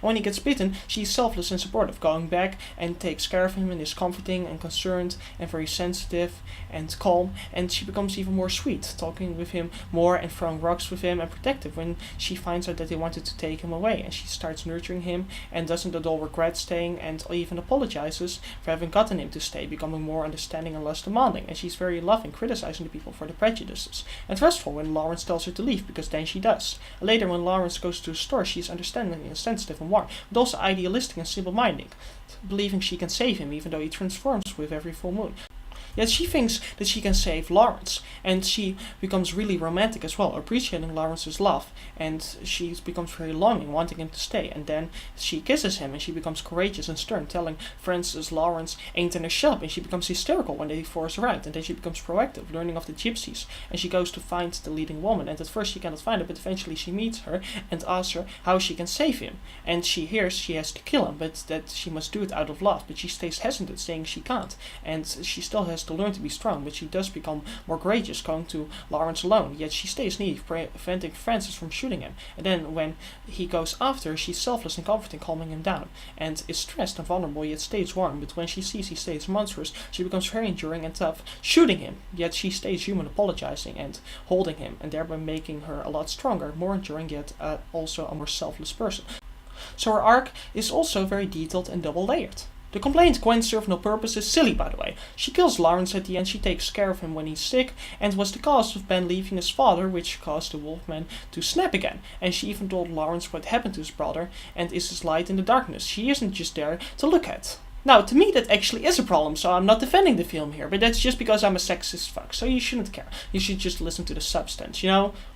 When he gets bitten, she's selfless and supportive, going back and takes care of him and is comforting and concerned and very sensitive and calm. And she becomes even more sweet, talking with him more and throwing rocks with him and protective when she finds out that they wanted to take him away. And she starts nurturing him and doesn't at all regret staying and even apologizes for having gotten him to stay, becoming more understanding and less demanding. And she's very loving, criticizing the people for their prejudices. And trustful when Lawrence tells her to leave, because then she does. Later, when Lawrence goes to the store, she's understanding and sensitive and warm, but also idealistic and simple-minded, believing she can save him even though he transforms with every full moon. Yet she thinks that she can save Lawrence, and she becomes really romantic as well, appreciating Lawrence's love, and she becomes very longing, wanting him to stay. And then she kisses him, and she becomes courageous and stern, telling Francis Lawrence ain't in a shop, and she becomes hysterical when they force her out. And then she becomes proactive, learning of the gypsies, and she goes to find the leading woman. And at first she cannot find her, but eventually she meets her and asks her how she can save him. And she hears she has to kill him, but that she must do it out of love. But she stays hesitant, saying she can't, and she still has to learn to be strong, but she does become more courageous, going to Lawrence alone. Yet she stays near, preventing Francis from shooting him. And then when he goes after her, she's selfless and comforting, calming him down, and is stressed and vulnerable, yet stays warm. But when she sees he stays monstrous, she becomes very enduring and tough, shooting him. Yet she stays human, apologizing and holding him, and thereby making her a lot stronger, more enduring, yet also a more selfless person. So her arc is also very detailed and double-layered. The complaint Gwen served no purpose is silly, by the way. She kills Lawrence at the end, she takes care of him when he's sick, and was the cause of Ben leaving his father, which caused the Wolfman to snap again. And she even told Lawrence what happened to his brother, and is his light in the darkness. She isn't just there to look at. Now, to me that actually is a problem, so I'm not defending the film here, but that's just because I'm a sexist fuck, so you shouldn't care. You should just listen to the substance,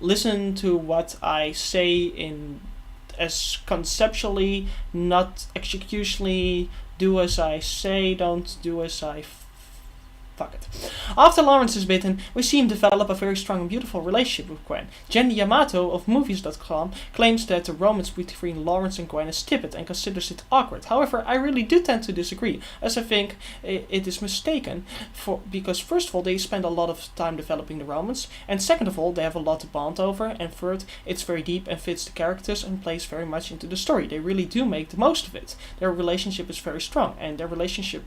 Listen to what I say in as conceptually, not executionally. Do as I say, don't do as I fuck it. After Lawrence is bitten, we see him develop a very strong and beautiful relationship with Gwen. Jenny Yamato of Movies.com claims that the romance between Lawrence and Gwen is tepid and considers it awkward. However, I really do tend to disagree, as I think it is mistaken, because first of all, they spend a lot of time developing the romance, and second of all, they have a lot to bond over, and third, it's very deep and fits the characters and plays very much into the story. They really do make the most of it. Their relationship is very strong, and their relationship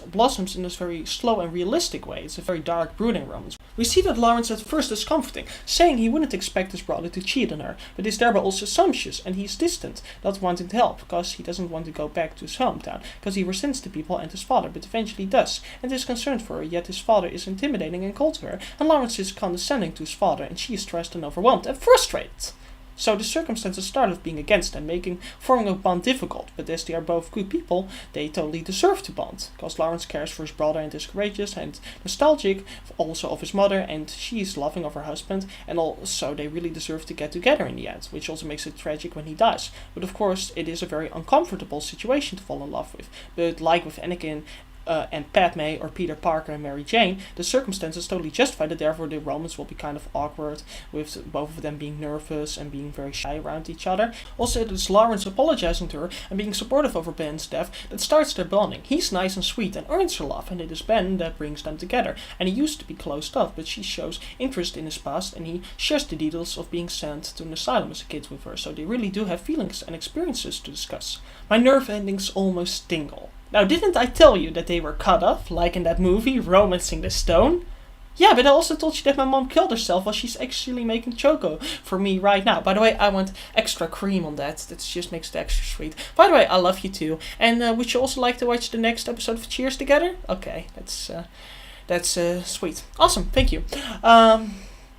blossoms in this very slow and realistic way. It's a very dark, brooding romance. We see that Lawrence at first is comforting, saying he wouldn't expect his brother to cheat on her, but is thereby also sumptuous, and he's distant, not wanting to help, because he doesn't want to go back to his hometown, because he resents the people and his father, but eventually does, and is concerned for her, yet his father is intimidating and cold to her, and Lawrence is condescending to his father, and she is stressed and overwhelmed and frustrated. So the circumstances start with being against them, making forming a bond difficult, but as they are both good people, they totally deserve to bond, because Lawrence cares for his brother and is courageous and nostalgic also of his mother, and she is loving of her husband, and also they really deserve to get together in the end, which also makes it tragic when he dies. But of course, it is a very uncomfortable situation to fall in love with, but like with Anakin and Padme, or Peter Parker and Mary Jane, the circumstances totally justify that, therefore the romance will be kind of awkward, with both of them being nervous and being very shy around each other. Also, it is Lawrence apologizing to her and being supportive over Ben's death that starts their bonding. He's nice and sweet and earns her love, and it is Ben that brings them together. And he used to be closed off, but she shows interest in his past, and he shares the details of being sent to an asylum as a kid with her, so they really do have feelings and experiences to discuss. My nerve endings almost tingle. Now, didn't I tell you that they were cut off, like in that movie, Romancing the Stone? Yeah, but I also told you that my mom killed herself while she's actually making choco for me right now. By the way, I want extra cream on that. That just makes it extra sweet. By the way, I love you too. And would you also like to watch the next episode of Cheers together? Okay, that's sweet. Awesome, thank you.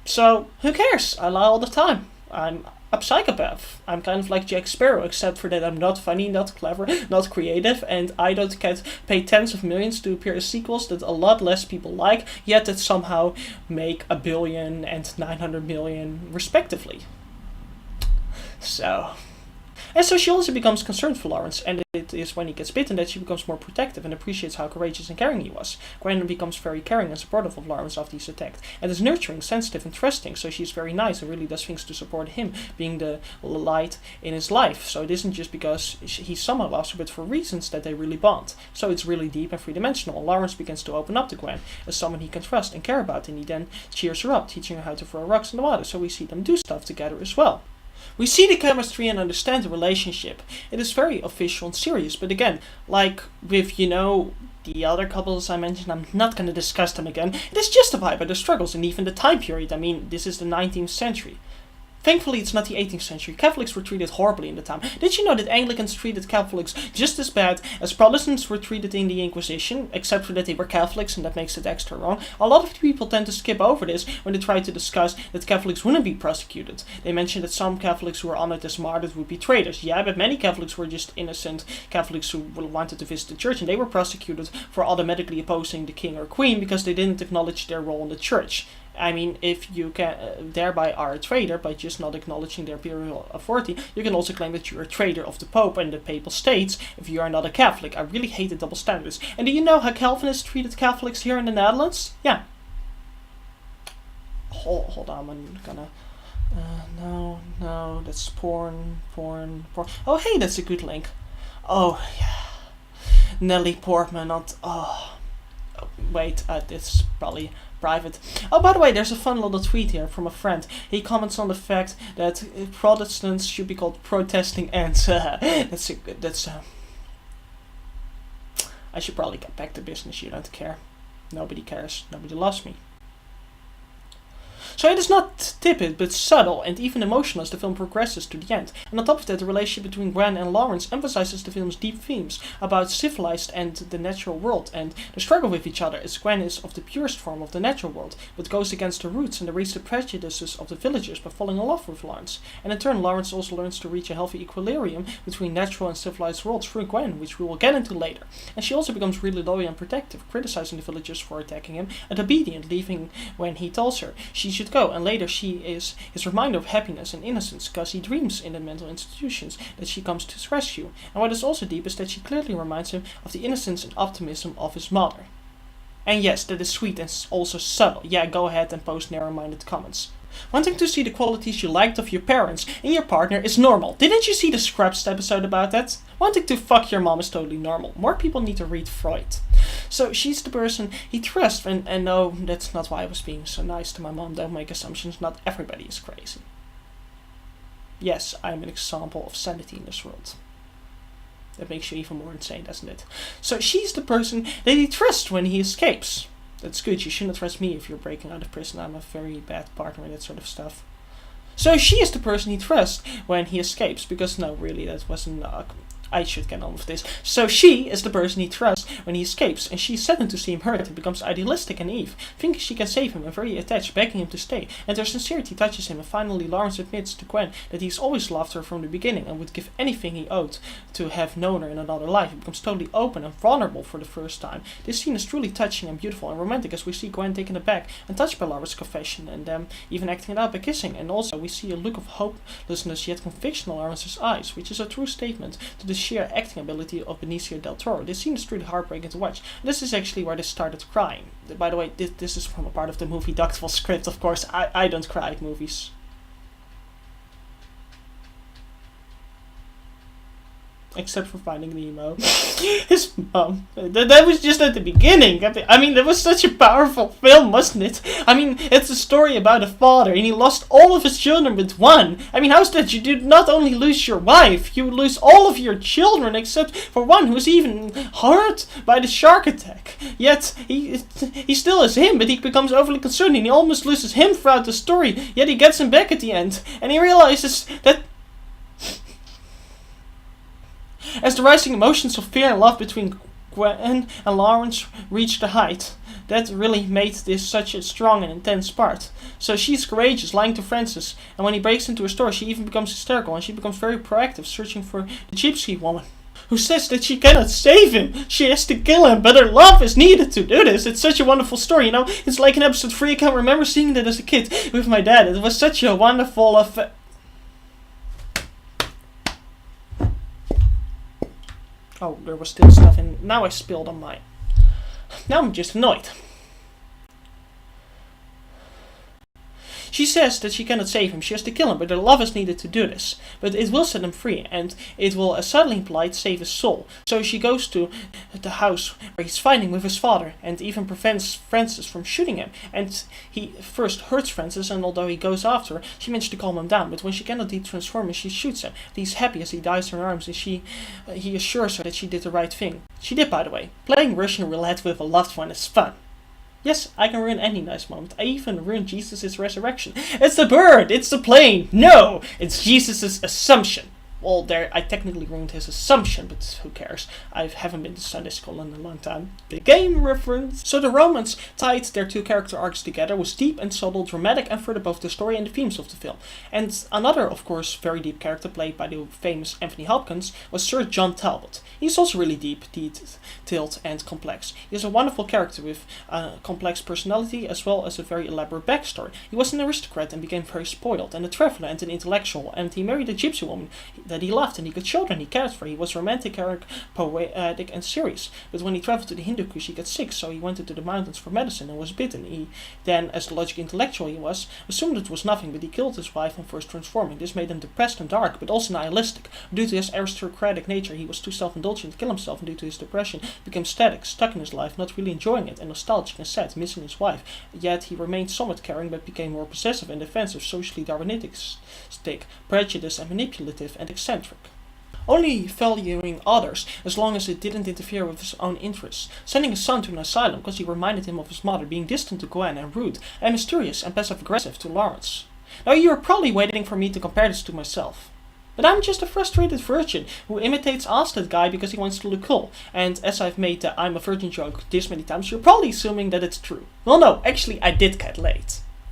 So, who cares? I lie all the time. I'm a psychopath. I'm kind of like Jack Sparrow, except for that I'm not funny, not clever, not creative, and I don't get paid tens of millions to appear in sequels that a lot less people like, yet that somehow make $1 billion and $900 million respectively. And so she also becomes concerned for Lawrence, and it is when he gets bitten that she becomes more protective and appreciates how courageous and caring he was. Gwen becomes very caring and supportive of Lawrence after he's attacked, and is nurturing, sensitive, and trusting, so she's very nice and really does things to support him, being the light in his life. So it isn't just because he somehow loves her, but for reasons that they really bond. So it's really deep and three-dimensional. Lawrence begins to open up to Gwen as someone he can trust and care about, and he then cheers her up, teaching her how to throw rocks in the water, so we see them do stuff together as well. We see the chemistry and understand the relationship. It is very official and serious, but again, like with, the other couples I mentioned, I'm not going to discuss them again. It is justified by the struggles and even the time period. I mean, this is the 19th century. Thankfully, it's not the 18th century. Catholics were treated horribly in the time. Did you know that Anglicans treated Catholics just as bad as Protestants were treated in the Inquisition, except for that they were Catholics, and that makes it extra wrong? A lot of people tend to skip over this when they try to discuss that Catholics wouldn't be prosecuted. They mention that some Catholics who were honored as martyrs would be traitors. Yeah, but many Catholics were just innocent Catholics who wanted to visit the church, and they were prosecuted for automatically opposing the king or queen because they didn't acknowledge their role in the church. I mean, if you can thereby are a traitor by just not acknowledging their imperial authority, you can also claim that you're a traitor of the Pope and the Papal States if you are not a Catholic. I really hate the double standards. And do you know how Calvinists treated Catholics here in the Netherlands? Yeah. Hold on, I'm gonna... no, that's porn. Oh, hey, that's a good link. Oh, yeah. Nelly Portman, not... Oh, wait, it's probably... private. Oh, by the way, there's a fun little tweet here from a friend. He comments on the fact that Protestants should be called protesting ants. That's I should probably get back to business. You don't care. Nobody cares. Nobody loves me. So it is not tepid, but subtle and even emotional as the film progresses to the end. And on top of that, the relationship between Gwen and Lawrence emphasizes the film's deep themes about civilized and the natural world and the struggle with each other, as Gwen is of the purest form of the natural world, but goes against the roots and erase the prejudices of the villagers by falling in love with Lawrence. And in turn, Lawrence also learns to reach a healthy equilibrium between natural and civilized worlds through Gwen, which we will get into later. And she also becomes really loyal and protective, criticizing the villagers for attacking him, and obedient, leaving when he tells her she should go, and later she is his reminder of happiness and innocence because he dreams in the mental institutions that she comes to his rescue. And what is also deep is that she clearly reminds him of the innocence and optimism of his mother. And yes, that is sweet and also subtle. Yeah, go ahead and post narrow-minded comments. Wanting to see the qualities you liked of your parents in your partner is normal. Didn't you see the Scraps episode about that? Wanting to fuck your mom is totally normal. More people need to read Freud. So she's the person he trusts, and no, that's not why I was being so nice to my mom. Don't make assumptions, not everybody is crazy. Yes, I'm an example of sanity in this world. That makes you even more insane, doesn't it? So she's the person that he trusts when he escapes. That's good, you shouldn't trust me if you're breaking out of prison. I'm a very bad partner and that sort of stuff. So she is the person he trusts when he escapes, because no, really, that wasn't... I should get on with this. So she is the person he trusts when he escapes, and she's saddened to see him hurt and becomes idealistic and naive, thinking she can save him and very attached, begging him to stay. And their sincerity touches him, and finally Lawrence admits to Gwen that he's always loved her from the beginning and would give anything he owed to have known her in another life. He becomes totally open and vulnerable for the first time. This scene is truly touching and beautiful and romantic as we see Gwen taken aback and touched by Laura's confession, and them even acting it out by kissing. And also we see a look of hopelessness yet conviction in Lawrence's eyes, which is a true statement to the sheer acting ability of Benicio del Toro. This scene is truly heartbreaking to watch. This is actually where they started crying. By the way, this is from a part of the movie Ductful script, of course. I don't cry at movies. Except for Finding Nemo. His mom. That was just at the beginning. I mean, that was such a powerful film, wasn't it? I mean, it's a story about a father, and he lost all of his children but one. I mean, how's that? You did not only lose your wife, you lose all of your children, except for one who's even hurt by the shark attack. Yet, he still is him, but he becomes overly concerned, and he almost loses him throughout the story. Yet he gets him back at the end, and he realizes that as the rising emotions of fear and love between Gwen and Lawrence reach the height, that really made this such a strong and intense part. So she's courageous, lying to Francis, and when he breaks into her store, she even becomes hysterical, and she becomes very proactive, searching for the gypsy woman, who says that she cannot save him. She has to kill him, but her love is needed to do this. It's such a wonderful story, you know? It's like in episode 3, I can remember seeing that as a kid with my dad. It was such a wonderful Oh, there was still stuff in. Now I spilled on mine. Now I'm just annoyed. She says that she cannot save him, she has to kill him, but her love is needed to do this. But it will set him free, and it will, as subtly implied, save his soul. So she goes to the house where he's fighting with his father, and even prevents Francis from shooting him. And he first hurts Francis, and although he goes after her, she manages to calm him down. But when she cannot de-transform him, she shoots him. He's happy as he dies in her arms, and he assures her that she did the right thing. She did, by the way. Playing Russian roulette with a loved one is fun. Yes, I can ruin any nice moment. I even ruined Jesus' resurrection. It's the bird! It's the plane! No! It's Jesus' assumption. Well, there, I technically ruined his assumption, but who cares? I haven't been to Sunday school in a long time. The game reference! So the romance tied their two character arcs together was deep and subtle, dramatic, and further both the story and the themes of the film. And another, of course, very deep character played by the famous Anthony Hopkins was Sir John Talbot. He's also really deep, detailed, and complex. He's a wonderful character with a complex personality as well as a very elaborate backstory. He was an aristocrat and became very spoiled, and a traveler and an intellectual, and he married a gypsy woman that he loved, and he got children he cared for. He was romantic, poetic, and serious. But when he traveled to the Hindu Kush, he got sick, so he went into the mountains for medicine and was bitten. He then, as the logical intellectual he was, assumed it was nothing, but he killed his wife and first transforming. This made him depressed and dark, but also nihilistic. Due to his aristocratic nature, he was too self-indulgent to kill himself, and due to his depression, became static, stuck in his life, not really enjoying it, and nostalgic and sad, missing his wife. Yet he remained somewhat caring, but became more possessive and defensive, socially Darwinistic, prejudiced and manipulative, and eccentric. Only valuing others as long as it didn't interfere with his own interests, sending his son to an asylum because he reminded him of his mother, being distant to Gwen and rude, and mysterious and passive-aggressive to Lawrence. Now you're probably waiting for me to compare this to myself. But I'm just a frustrated virgin who imitates Asted guy because he wants to look cool. And as I've made the I'm a virgin joke this many times, you're probably assuming that it's true. Well no, actually I did get laid.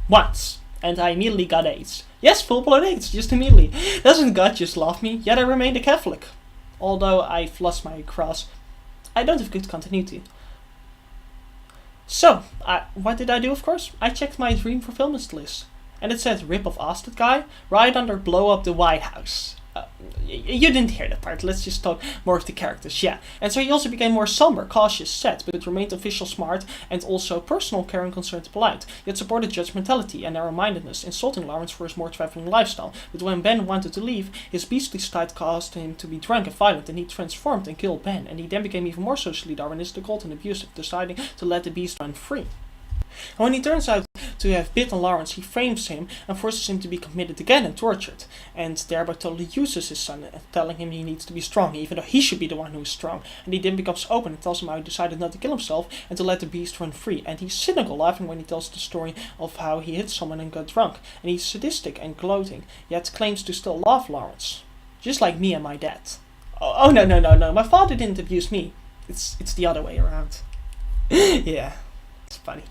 Once. And I immediately got AIDS. Yes, full-blown AIDS, just immediately. Doesn't God just love me? Yet I remained a Catholic. Although I've lost my cross, I don't have good continuity. So, what did I do, of course? I checked my Dream Fulfillment list. And it said rip off Asted guy, right under blow up the White House. You didn't hear that part, let's just talk more of the characters, yeah. And so he also became more somber, cautious, sad, but remained official smart and also personal, caring, concerned, polite. Yet supported judgmentality and narrow-mindedness, insulting Lawrence for his more traveling lifestyle. But when Ben wanted to leave, his beastly side caused him to be drunk and violent, and he transformed and killed Ben. And he then became even more socially Darwinistic and abusive, deciding to let the beast run free. And when he turns out to have bitten Lawrence, he frames him and forces him to be committed again and tortured, and thereby totally uses his son, telling him he needs to be strong, even though he should be the one who is strong. And he then becomes open and tells him how he decided not to kill himself and to let the beast run free. And he's cynical, laughing when he tells the story of how he hit someone and got drunk. And he's sadistic and gloating, yet claims to still love Lawrence. Just like me and my dad. Oh no, my father didn't abuse me. It's the other way around. Yeah, it's funny.